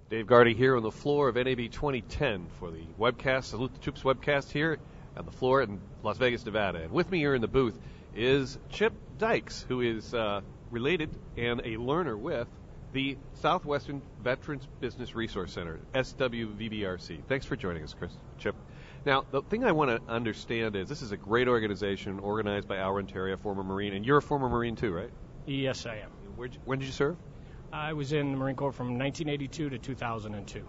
Dave Gardy here on the floor of NAB 2010 for the webcast, Salute the Troops webcast here on the floor in Las Vegas, Nevada. And with me here in the booth is Chip Dykes, who is related and a learner with the Southwestern Veterans Business Resource Center, SWVBRC. Thanks for joining us, Chip. Now, the thing I want to understand is this is a great organization organized by Al Renteria, former Marine, and you're a former Marine too, right? Yes, I am. When did you serve? I was in the Marine Corps from 1982 to 2002.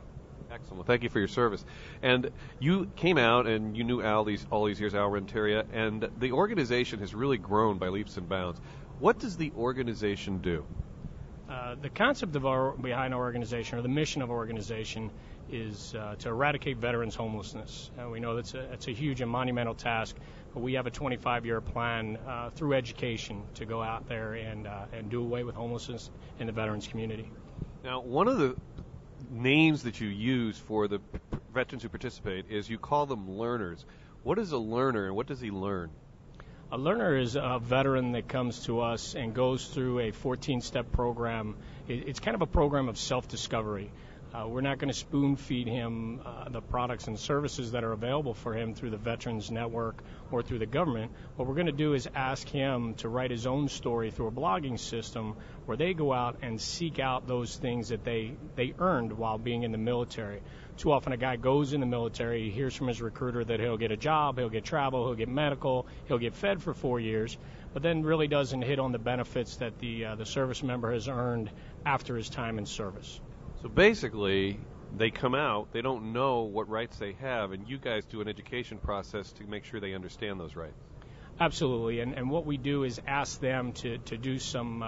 Excellent. Well, thank you for your service. And you came out and you knew Al all these years, Al Renteria, and the organization has really grown by leaps and bounds. What does the organization do? The concept behind our organization, or the mission of our organization, is to eradicate veterans' homelessness. We know that's a huge and monumental task, but we have a 25-year plan through education to go out there and do away with homelessness in the veterans community. Now, one of the names that you use for the veterans who participate is you call them learners. What is a learner and what does he learn? A learner is a veteran that comes to us and goes through a 14-step program. It's kind of a program of self-discovery. We're not going to spoon-feed him the products and services that are available for him through the Veterans Network or through the government. What we're going to do is ask him to write his own story through a blogging system where they go out and seek out those things that they earned while being in the military. Too often a guy goes in the military, he hears from his recruiter that he'll get a job, he'll get travel, he'll get medical, he'll get fed for 4 years, but then really doesn't hit on the benefits that the service member has earned after his time in service. So basically, they come out, they don't know what rights they have, and you guys do an education process to make sure they understand those rights. Absolutely, and what we do is ask them to do some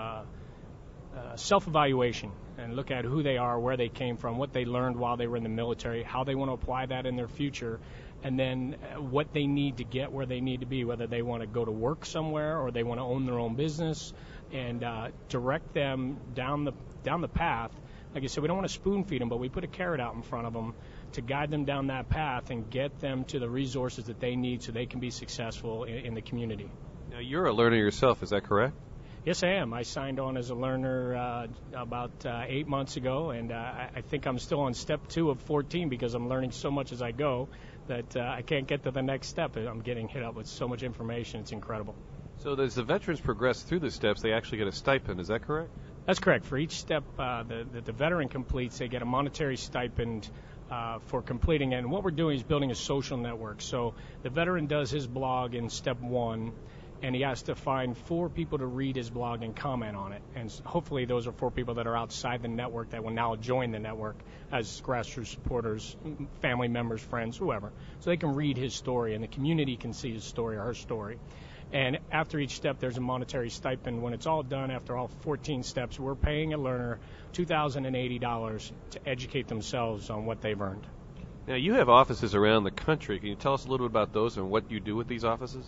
self-evaluation and look at who they are, where they came from, what they learned while they were in the military, how they want to apply that in their future, and then what they need to get where they need to be, whether they want to go to work somewhere or they want to own their own business, and direct them down the path. Like I said, we don't want to spoon feed them, but we put a carrot out in front of them to guide them down that path and get them to the resources that they need so they can be successful in the community. Now, you're a learner yourself, is that correct? Yes, I am. I signed on as a learner about 8 months ago, and I think I'm still on step 2 of 14 because I'm learning so much as I go that I can't get to the next step. I'm getting hit up with so much information. It's incredible. So as the veterans progress through the steps, they actually get a stipend. Is that correct? That's correct. For each step that the veteran completes, they get a monetary stipend for completing it. And what we're doing is building a social network. So the veteran does his blog in step 1, and he has to find 4 people to read his blog and comment on it. And hopefully those are 4 people that are outside the network that will now join the network as grassroots supporters, family members, friends, whoever. So they can read his story, and the community can see his story or her story. And after each step, there's a monetary stipend. When it's all done, after all 14 steps, we're paying a learner $2,080 to educate themselves on what they've earned. Now, you have offices around the country. Can you tell us a little bit about those and what you do with these offices?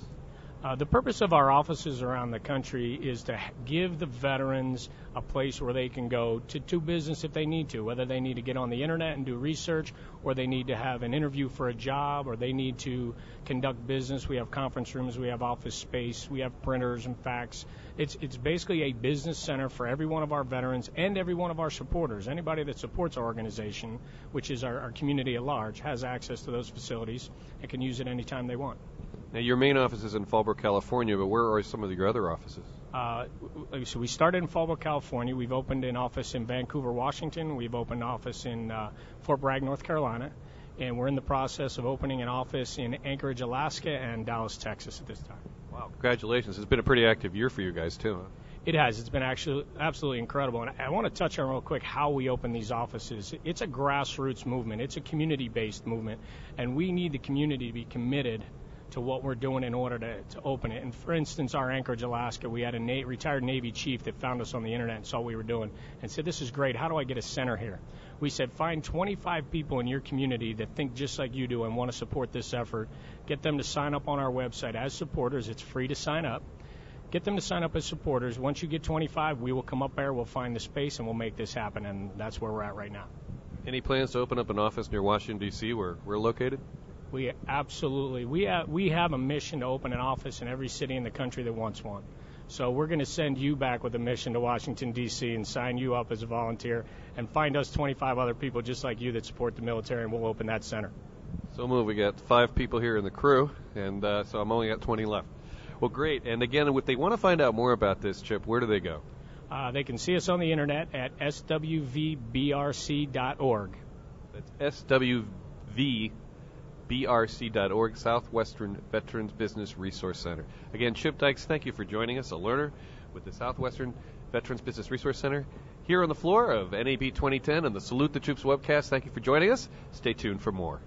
The purpose of our offices around the country is to give the veterans a place where they can go to do business if they need to, whether they need to get on the internet and do research, or they need to have an interview for a job, or they need to conduct business. We have conference rooms, we have office space, we have printers and fax. It's basically a business center for every one of our veterans and every one of our supporters. Anybody that supports our organization, which is our community at large, has access to those facilities and can use it anytime they want. Now, your main office is in Fallbrook, California, but where are some of your other offices? So we started in Fallbrook, California. We've opened an office in Vancouver, Washington. We've opened an office in Fort Bragg, North Carolina. And we're in the process of opening an office in Anchorage, Alaska, and Dallas, Texas at this time. Wow, congratulations. It's been a pretty active year for you guys, too, huh? It has. It's been actually absolutely incredible. And I want to touch on real quick how we open these offices. It's a grassroots movement. It's a community-based movement. And we need the community to be committed to what we're doing in order to open it. And for instance, our Anchorage, Alaska, we had a retired Navy chief that found us on the internet and saw what we were doing and said, "This is great. How do I get a center here?" We said, find 25 people in your community that think just like you do and want to support this effort. Get them to sign up on our website as supporters. It's free to sign up. Get them to sign up as supporters. Once you get 25, we will come up there, we'll find the space, and we'll make this happen. And that's where we're at right now. Any plans to open up an office near Washington, D.C., where we're located? We absolutely. We have a mission to open an office in every city in the country that wants one. So we're going to send you back with a mission to Washington, D.C. and sign you up as a volunteer and find us 25 other people just like you that support the military, and we'll open that center. So move. We got 5 people here in the crew, and so I'm only got 20 left. Well, great. And again, if they want to find out more about this, Chip, where do they go? They can see us on the internet at SWVBRC.org. That's SWVBRC.org, Southwestern Veterans Business Resource Center. Again, Chip Dykes, thank you for joining us, a learner with the Southwestern Veterans Business Resource Center, here on the floor of NAB 2010 and the Salute the Troops webcast. Thank you for joining us. Stay tuned for more.